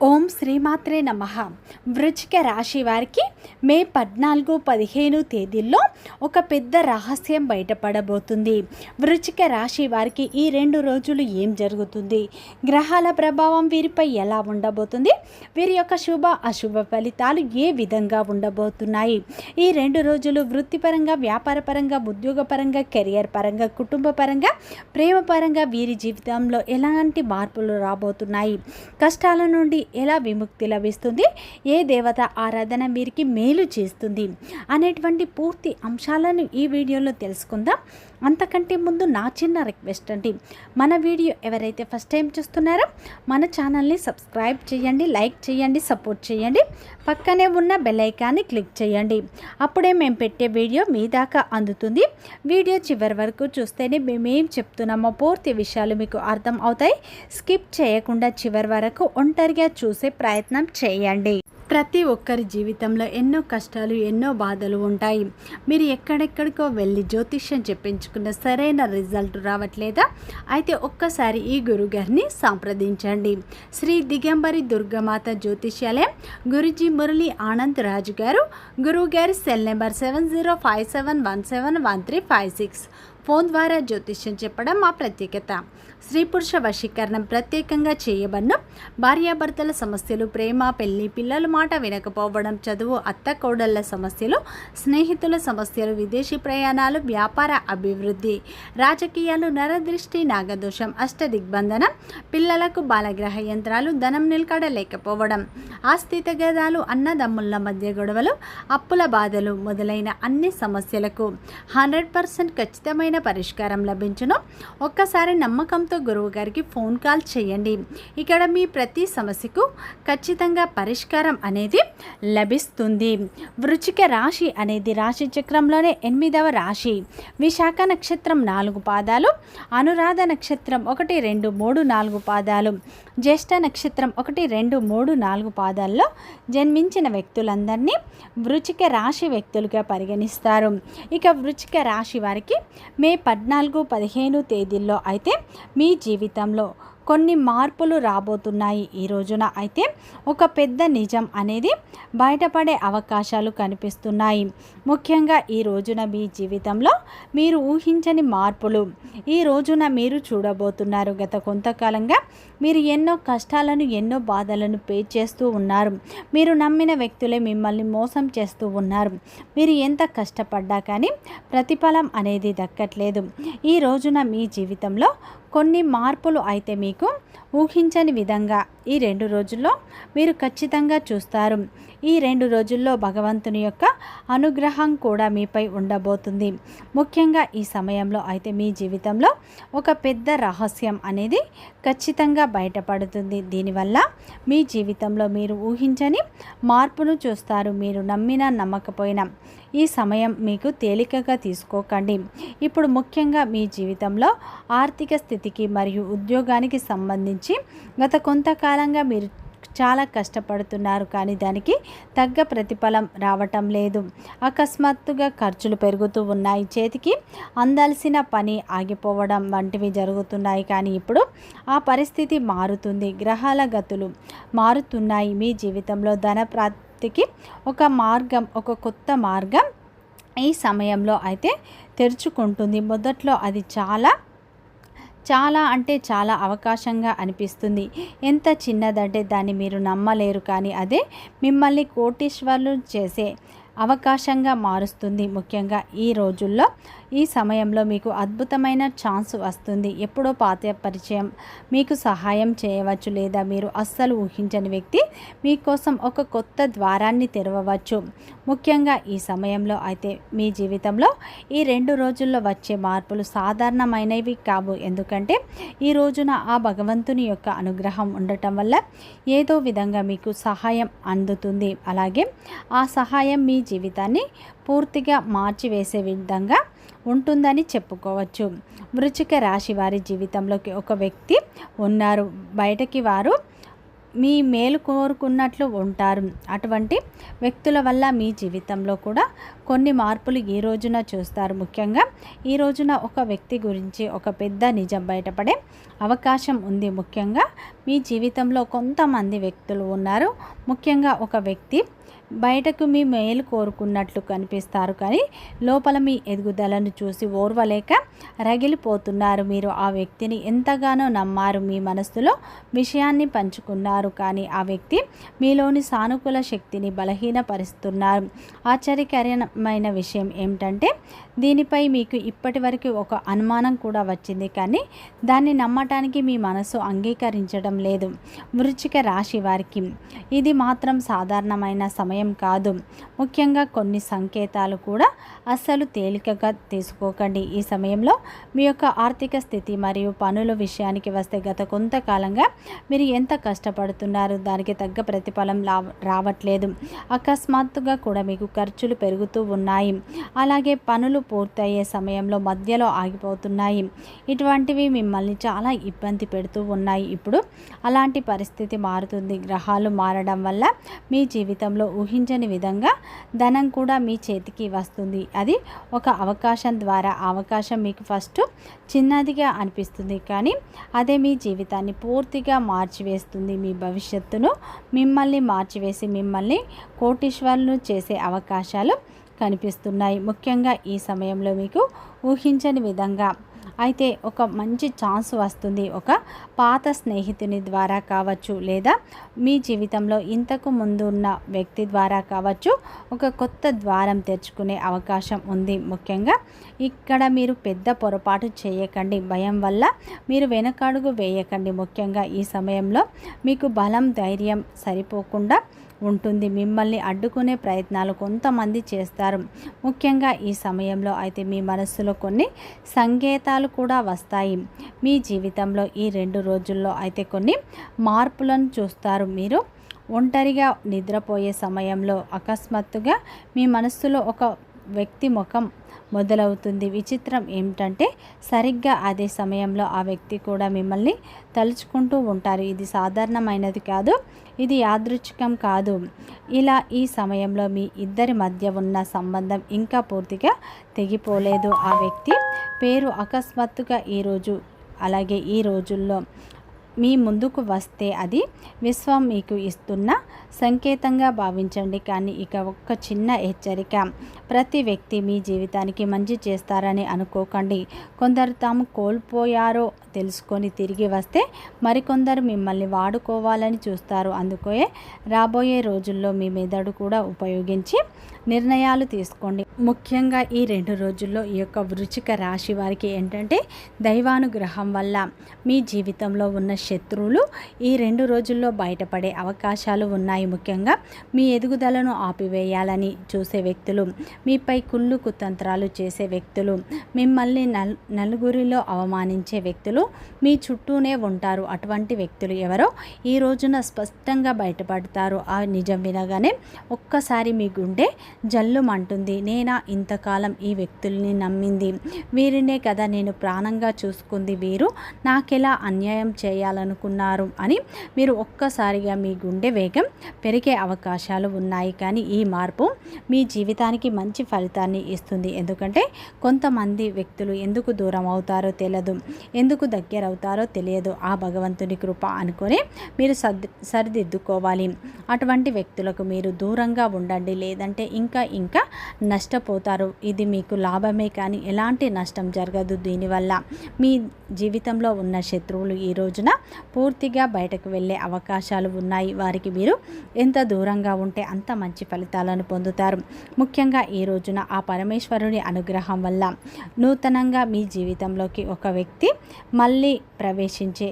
ఓం శ్రీమాత్రే నమః. వృశ్చిక రాశి వారికి మే 14-15 తేదీల్లో ఒక పెద్ద రహస్యం బయటపడబోతుంది. వృశ్చిక రాశి వారికి ఈ 2 రోజులు ఏం జరుగుతుంది, గ్రహాల ప్రభావం వీరిపై ఎలా ఉండబోతుంది, వీరి యొక్క శుభ అశుభ ఫలితాలు ఏ విధంగా ఉండబోతున్నాయి, ఈ 2 రోజులు వృత్తిపరంగా, వ్యాపారపరంగా, ఉద్యోగపరంగా, కెరియర్ పరంగా, కుటుంబ పరంగా, ప్రేమ పరంగా వీరి జీవితంలో ఎలాంటి మార్పులు రాబోతున్నాయి, కష్టాల నుండి ఎలా విముక్తి లభిస్తుంది, ఏ దేవత ఆరాధన వీరికి మేలు చేస్తుంది అనేటువంటి పూర్తి అంశాలను ఈ వీడియోలో తెలుసుకుందాం. అంతకంటే ముందు నా చిన్న రిక్వెస్ట్ అండి, మన వీడియో ఎవరైతే ఫస్ట్ టైం చూస్తున్నారో మన ఛానల్ని సబ్స్క్రైబ్ చేయండి, లైక్ చేయండి, సపోర్ట్ చేయండి, పక్కనే ఉన్న బెల్ ఐకాన్ని క్లిక్ చేయండి. అప్పుడే మేము పెట్టే వీడియో మీ దాకా అందుతుంది. వీడియో చివరి వరకు చూస్తేనే మేమేం చెప్తున్నామో పూర్తి విషయాలు మీకు అర్థం అవుతాయి. స్కిప్ చేయకుండా చివరి వరకు ఒంటరిగా చూసే ప్రయత్నం చేయండి. ప్రతి ఒక్కరి జీవితంలో ఎన్నో కష్టాలు, ఎన్నో బాధలు ఉంటాయి. మీరు ఎక్కడెక్కడికో వెళ్ళి జ్యోతిష్యం చెప్పించుకున్న సరైన రిజల్ట్ రావట్లేదా? అయితే ఒక్కసారి ఈ గురుగారిని సంప్రదించండి. శ్రీ దిగంబరి దుర్గమాత జ్యోతిష్యాలయం, గురుజీ మురళి ఆనంద్ రాజు గారు. గురువుగారి సెల్ నెంబర్ 7057171356. ఫోన్ ద్వారా జ్యోతిష్యం చెప్పడం మా ప్రత్యేకత. స్త్రీ పురుష వశీకరణం ప్రత్యేకంగా చేయబడిన భార్యాభర్తల సమస్యలు, ప్రేమ, పెళ్లి, పిల్లల మాట వినకపోవడం, చదువు, అత్త కోడళ్ల సమస్యలు, స్నేహితుల సమస్యలు, విదేశీ ప్రయాణాలు, వ్యాపార అభివృద్ధి, రాజకీయాలు, నరదృష్టి, నాగదోషం, అష్టదిగ్బంధన, పిల్లలకు బాలగ్రహ యంత్రాలు, ధనం నిలకడ లేకపోవడం, ఆస్తి తగాదాలు, అన్నదమ్ముల మధ్య గొడవలు, అప్పుల బాధలు మొదలైన అన్ని సమస్యలకు 100% ఖచ్చితమైన పరిష్కారం లభించును. ఒక్కసారి నమ్మకంతో గురువు గారికి ఫోన్ కాల్ చేయండి. ఇక్కడ మీ ప్రతి సమస్యకు ఖచ్చితంగా పరిష్కారం అనేది లభిస్తుంది. వృశ్చిక రాశి అనేది రాశి చక్రంలోనే 8వ రాశి. విశాఖ నక్షత్రం 4 పాదాలు, అనురాధ నక్షత్రం 1, 2, 3, 4 పాదాలు, జ్యేష్ఠ నక్షత్రం 1, 2, 3, 4 పాదాల్లో జన్మించిన వ్యక్తులందరినీ వృశ్చిక రాశి వ్యక్తులుగా పరిగణిస్తారు. ఇక వృశ్చిక రాశి వారికి మే 14-15 తేదీల్లో అయితే మీ జీవితంలో కొన్ని మార్పులు రాబోతున్నాయి. ఈ రోజున అయితే ఒక పెద్ద నిజం అనేది బయటపడే అవకాశాలు కనిపిస్తున్నాయి. ముఖ్యంగా ఈ రోజున మీ జీవితంలో మీరు ఊహించని మార్పులు ఈ రోజున మీరు చూడబోతున్నారు. గత కొంతకాలంగా మీరు ఎన్నో కష్టాలను, ఎన్నో బాధలను చేస్తూ ఉన్నారు. మీరు నమ్మిన వ్యక్తులే మిమ్మల్ని మోసం చేస్తూ ఉన్నారు. మీరు ఎంత కష్టపడ్డా కానీ ప్రతిఫలం అనేది దక్కట్లేదు. ఈ రోజున మీ జీవితంలో కొన్ని మార్పులు అయితే మీకు ఊహించని విధంగా ఈ 2 రోజుల్లో మీరు ఖచ్చితంగా చూస్తారు. ఈ 2 రోజుల్లో భగవంతుని యొక్క అనుగ్రహం కూడా మీపై ఉండబోతుంది. ముఖ్యంగా ఈ సమయంలో అయితే మీ జీవితంలో ఒక పెద్ద రహస్యం అనేది ఖచ్చితంగా బయటపడుతుంది. దీనివల్ల మీ జీవితంలో మీరు ఊహించని మార్పును చూస్తారు. మీరు నమ్మినా నమ్మకపోయినా ఈ సమయం మీకు తేలికగా తీసుకోకండి. ఇప్పుడు ముఖ్యంగా మీ జీవితంలో ఆర్థిక స్థితికి మరియు ఉద్యోగానికి సంబంధించి గత కొంతకాలంగా మీరు చాలా కష్టపడుతున్నారు, కానీ దానికి తగ్గ ప్రతిఫలం రావటం లేదు. అకస్మాత్తుగా ఖర్చులు పెరుగుతూ ఉన్నాయి. చేతికి అందాల్సిన పని ఆగిపోవడం వంటివి జరుగుతున్నాయి. కానీ ఇప్పుడు ఆ పరిస్థితి మారుతుంది. గ్రహాల గతులు మారుతున్నాయి. మీ జీవితంలో ధన ప్రాప్తికి ఒక కొత్త మార్గం ఈ సమయంలో అయితే తెరుచుకుంటుంది. మొదట్లో అది చాలా అవకాశంగా అనిపిస్తుంది. ఎంత చిన్నదంటే దాన్ని మీరు నమ్మలేరు, కానీ అదే మిమ్మల్ని కోటీశ్వర్లు చేసే అవకాశంగా మారుస్తుంది. ముఖ్యంగా ఈ రోజుల్లో ఈ సమయంలో మీకు అద్భుతమైన ఛాన్స్ వస్తుంది. ఎప్పుడో పాత పరిచయం మీకు సహాయం చేయవచ్చు, లేదా మీరు అస్సలు ఊహించని వ్యక్తి మీకోసం ఒక కొత్త ద్వారాన్ని తెరవవచ్చు. ముఖ్యంగా ఈ సమయంలో అయితే మీ జీవితంలో ఈ 2 రోజుల్లో వచ్చే మార్పులు సాధారణమైనవి కావు. ఎందుకంటే ఈ రోజున ఆ భగవంతుని యొక్క అనుగ్రహం ఉండటం వల్ల ఏదో విధంగా మీకు సహాయం అందుతుంది. అలాగే ఆ సహాయం మీ జీవితాన్ని పూర్తిగా మార్చివేసే విధంగా ఉంటుందని చెప్పుకోవచ్చు. వృశ్చిక రాశి వారి జీవితంలోకి ఒక వ్యక్తి ఉన్నారు. బయటకి వారు మీ మేలు కోరుకున్నట్లు ఉంటారు. అటువంటి వ్యక్తుల వల్ల మీ జీవితంలో కూడా కొన్ని మార్పులు ఈ రోజున చూస్తారు. ముఖ్యంగా ఈ రోజున ఒక వ్యక్తి గురించి ఒక పెద్ద నిజం బయటపడే అవకాశం ఉంది. ముఖ్యంగా మీ జీవితంలో కొంతమంది వ్యక్తులు ఉన్నారు. ముఖ్యంగా ఒక వ్యక్తి బయటకు మీ మేలు కోరుకున్నట్లు కనిపిస్తారు, కానీ లోపల మీ ఎదుగుదలను చూసి ఓర్వలేక రగిలిపోతున్నారు. మీరు ఆ వ్యక్తిని ఎంతగానో నమ్మారు, మీ మనస్సులో విషయాన్ని పంచుకున్నారు, కానీ ఆ వ్యక్తి మీలోని సానుకూల శక్తిని బలహీనపరుస్తున్నారు. ఆశ్చర్యకరమైన విషయం ఏమిటంటే దీనిపై మీకు ఇప్పటి వరకు ఒక అనుమానం కూడా వచ్చింది, కానీ దాన్ని నమ్మటానికి మీ మనసు అంగీకరించడం లేదు. వృశ్చిక రాశి వారికి ఇది మాత్రం సాధారణమైన సమయం కాదు. ముఖ్యంగా కొన్ని సంకేతాలు కూడా అస్సలు తేలికగా తీసుకోకండి. ఈ సమయంలో మీ యొక్క ఆర్థిక స్థితి మరియు పనుల విషయానికి వస్తే గత కొంతకాలంగా మీరు ఎంత కష్టపడుతున్నారు, దానికి తగ్గ ప్రతిఫలం రావట్లేదు. అకస్మాత్తుగా కూడా మీకు ఖర్చులు పెరుగుతూ ఉన్నాయి. అలాగే పనులు పూర్తయ్యే సమయంలో మధ్యలో ఆగిపోతున్నాయి. ఇటువంటివి మిమ్మల్ని చాలా ఇబ్బంది పెడుతూ ఉన్నాయి. ఇప్పుడు అలాంటి పరిస్థితి మారుతుంది. గ్రహాలు మారడం వల్ల మీ జీవితంలో ఊహించని విధంగా ధనం కూడా మీ చేతికి వస్తుంది. అది ఒక అవకాశం ద్వారా. అవకాశం మీకు ఫస్ట్ చిన్నదిగా అనిపిస్తుంది, కానీ అదే మీ జీవితాన్ని పూర్తిగా మార్చివేస్తుంది. మీ భవిష్యత్తును మిమ్మల్ని మార్చివేసి మిమ్మల్ని కోటీశ్వరులు చేసే అవకాశాలు కనిపిస్తున్నాయి. ముఖ్యంగా ఈ సమయంలో మీకు ఊహించని విధంగా అయితే ఒక మంచి ఛాన్స్ వస్తుంది. ఒక పాత స్నేహితుని ద్వారా కావచ్చు, లేదా మీ జీవితంలో ఇంతకు ముందు ఉన్న వ్యక్తి ద్వారా కావచ్చు, ఒక కొత్త ద్వారం తెరుచుకునే అవకాశం ఉంది. ముఖ్యంగా ఇక్కడ మీరు పెద్ద పొరపాటు చేయకండి. భయం వల్ల మీరు వెనకడుగు వేయకండి. ముఖ్యంగా ఈ సమయంలో మీకు బలం, ధైర్యం సరిపోకుండా ఉంటుంది. మిమ్మల్ని అడ్డుకునే ప్రయత్నాలు కొంతమంది చేస్తారు. ముఖ్యంగా ఈ సమయంలో అయితే మీ మనస్సులో కొన్ని సంకేతాలు కూడా వస్తాయి. మీ జీవితంలో ఈ 2 రోజుల్లో అయితే కొన్ని మార్పులను చూస్తారు. మీరు ఒంటరిగా నిద్రపోయే సమయంలో అకస్మాత్తుగా మీ మనస్సులో ఒక వ్యక్తి ముఖం మొదలవుతుంది. విచిత్రం ఏమిటంటే సరిగ్గా అదే సమయంలో ఆ వ్యక్తి కూడా మిమ్మల్ని తలుచుకుంటూ ఉంటారు. ఇది సాధారణమైనది కాదు, ఇది యాదృచ్ఛికం కాదు. ఇలా ఈ సమయంలో మీ ఇద్దరి మధ్య ఉన్న సంబంధం ఇంకా పూర్తిగా తెగిపోలేదు. ఆ వ్యక్తి పేరు అకస్మాత్తుగా ఈరోజు అలాగే ఈ రోజుల్లో మీ ముందుకు వస్తే అది విశ్వం మీకు ఇస్తున్న సంకేతంగా భావించండి. కానీ ఇక ఒక్క చిన్న హెచ్చరిక, ప్రతి వ్యక్తి మీ జీవితానికి మంచి చేస్తారని అనుకోకండి. కొందరు తాము కోల్పోయారో తెలుసుకొని తిరిగి వస్తే మరికొందరు మిమ్మల్ని వాడుకోవాలని చూస్తారు. అందుకే రాబోయే రోజుల్లో మీ మెదడు కూడా ఉపయోగించి నిర్ణయాలు తీసుకోండి. ముఖ్యంగా ఈ 2 రోజుల్లో ఈ యొక్క వృశ్చిక రాశి వారికి ఏంటంటే దైవానుగ్రహం వల్ల మీ జీవితంలో ఉన్న శత్రువులు ఈ 2 రోజుల్లో బయటపడే అవకాశాలు ఉన్నాయి. ముఖ్యంగా మీ ఎదుగుదలను ఆపివేయాలని చూసే వ్యక్తులు, మీపై కుళ్ళు కుతంత్రాలు చేసే వ్యక్తులు, మిమ్మల్ని నలుగురిలో అవమానించే వ్యక్తులు మీ చుట్టూనే ఉంటారు. అటువంటి వ్యక్తులు ఎవరో ఈ రోజున స్పష్టంగా బయటపడతారు. ఆ నిజం వినగానే ఒక్కసారి మీ గుండె జల్లుమంటుంది. నేనా ఇంతకాలం ఈ వ్యక్తుల్ని నమ్మింది, వీరినే కదా నేను ప్రాణంగా చూసుకుంది, వీరు నాకెలా అన్యాయం చేయాలనుకున్నారు అని మీరు ఒక్కసారిగా మీ గుండె వేగం పెరిగే అవకాశాలు ఉన్నాయి. కానీ ఈ మార్పు మీ జీవితానికి మంచి ఫలితాన్ని ఇస్తుంది. ఎందుకంటే కొంతమంది వ్యక్తులు ఎందుకు దూరం అవుతారో తెలియదు, ఎందుకు దగ్గర అవుతారో తెలియదు. ఆ భగవంతుని కృప అనుకొని మీరు సరిదిద్దుకోవాలి. అటువంటి వ్యక్తులకు మీరు దూరంగా ఉండండి, లేదంటే ఇంకా నష్టపోతారు. ఇది మీకు లాభమే కానీ ఎలాంటి నష్టం జరగదు. దీనివల్ల మీ జీవితంలో ఉన్న శత్రువులు ఈ రోజున పూర్తిగా బయటకు వెళ్ళే అవకాశాలు ఉన్నాయి. వారికి మీరు ఎంత దూరంగా ఉంటే అంత మంచి ఫలితాలను పొందుతారు. ముఖ్యంగా ఈ రోజున ఆ పరమేశ్వరుని అనుగ్రహం వల్ల నూతనంగా మీ జీవితంలోకి ఒక వ్యక్తి మళ్ళీ ప్రవేశించే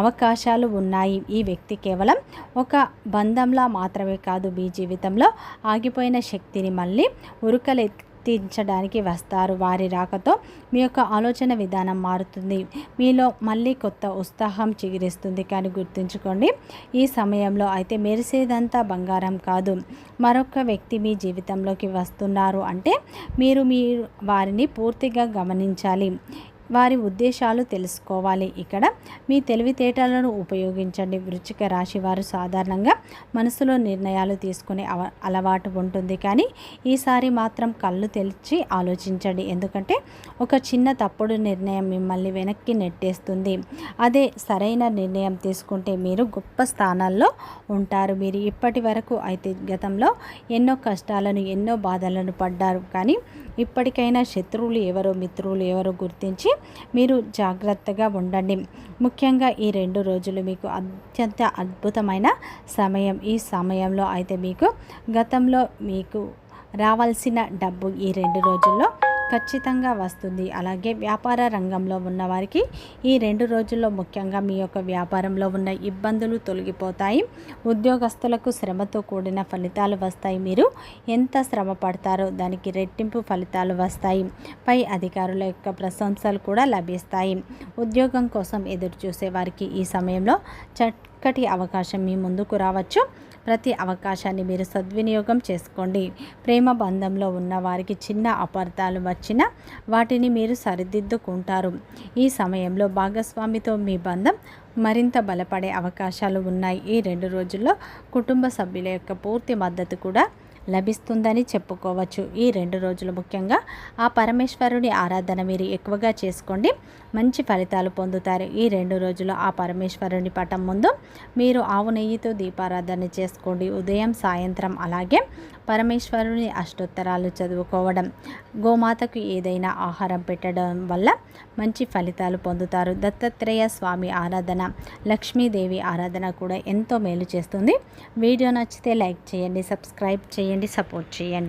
అవకాశాలు ఉన్నాయి. ఈ వ్యక్తి కేవలం ఒక బంధంలా మాత్రమే కాదు, మీ జీవితంలో ఆగిపోయిన శక్తిని మళ్ళీ ఉరకలెత్తించడానికి వస్తారు. వారి రాకతో మీ యొక్క ఆలోచన విధానం మారుతుంది, మీలో మళ్ళీ కొత్త ఉత్సాహం చిగురిస్తుంది. కానీ గుర్తుంచుకోండి, ఈ సమయంలో అయితే మెరిసేదంతా బంగారం కాదు. మరొక వ్యక్తి మీ జీవితంలోకి వస్తున్నారు అంటే మీరు వారిని పూర్తిగా గమనించాలి. వారి ఉద్దేశాలు తెలుసుకోవాలి. ఇక్కడ మీ తెలివితేటలను ఉపయోగించండి. వృశ్చిక రాశి వారు సాధారణంగా మనసులో నిర్ణయాలు తీసుకునే అలవాటు ఉంటుంది, కానీ ఈసారి మాత్రం కళ్ళు తెరిచి ఆలోచించండి. ఎందుకంటే ఒక చిన్న తప్పుడు నిర్ణయం మిమ్మల్ని వెనక్కి నెట్టేస్తుంది. అదే సరైన నిర్ణయం తీసుకుంటే మీరు గొప్ప స్థానాల్లో ఉంటారు. మీరు ఇప్పటి వరకు అయితే గతంలో ఎన్నో కష్టాలను ఎన్నో బాధలను పడ్డారు, కానీ ఇప్పటికైనా శత్రువులు ఎవరో మిత్రులు ఎవరో గుర్తించి మీరు జాగ్రత్తగా ఉండండి. ముఖ్యంగా ఈ 2 రోజులు మీకు అత్యంత అద్భుతమైన సమయం. ఈ సమయంలో అయితే మీకు గతంలో మీకు రావాల్సిన డబ్బు ఈ 2 రోజుల్లో ఖచ్చితంగా వస్తుంది. అలాగే వ్యాపార రంగంలో ఉన్నవారికి ఈ 2 రోజుల్లో ముఖ్యంగా మీ యొక్క వ్యాపారంలో ఉన్న ఇబ్బందులు తొలగిపోతాయి. ఉద్యోగస్తులకు శ్రమతో కూడిన ఫలితాలు వస్తాయి. మీరు ఎంత శ్రమ పడతారో దానికి రెట్టింపు ఫలితాలు వస్తాయి. పై అధికారుల యొక్క ప్రశంసలు కూడా లభిస్తాయి. ఉద్యోగం కోసం ఎదురు చూసే వారికి ఈ సమయంలో చక్కటి అవకాశం మీ ముందుకు రావచ్చు. ప్రతి అవకాశాన్ని మీరు సద్వినియోగం చేసుకోండి. ప్రేమ బంధంలో ఉన్న వారికి చిన్న అపార్థాలు వచ్చినా వాటిని మీరు సరిదిద్దుకుంటారు. ఈ సమయంలో భాగస్వామితో మీ బంధం మరింత బలపడే అవకాశాలు ఉన్నాయి. ఈ 2 రోజుల్లో కుటుంబ సభ్యుల యొక్క పూర్తి మద్దతు కూడా లభిస్తుందని చెప్పుకోవచ్చు. ఈ 2 రోజులు ముఖ్యంగా ఆ పరమేశ్వరుని ఆరాధన మీరు ఎక్కువగా చేసుకోండి, మంచి ఫలితాలు పొందుతారు. ఈ 2 రోజులు ఆ పరమేశ్వరుని పటం ముందు మీరు ఆవు నెయ్యితో దీపారాధన చేసుకోండి. ఉదయం సాయంత్రం అలాగే పరమేశ్వరుని అష్టోత్తరాలు చదువుకోవడం, గోమాతకు ఏదైనా ఆహారం పెట్టడం వల్ల మంచి ఫలితాలు పొందుతారు. దత్తాత్రేయ స్వామి ఆరాధన, లక్ష్మీదేవి ఆరాధన కూడా ఎంతో మేలు చేస్తుంది. వీడియో నచ్చితే లైక్ చేయండి, సబ్స్క్రైబ్ చేయండి, సపోర్ట్ చేయండి.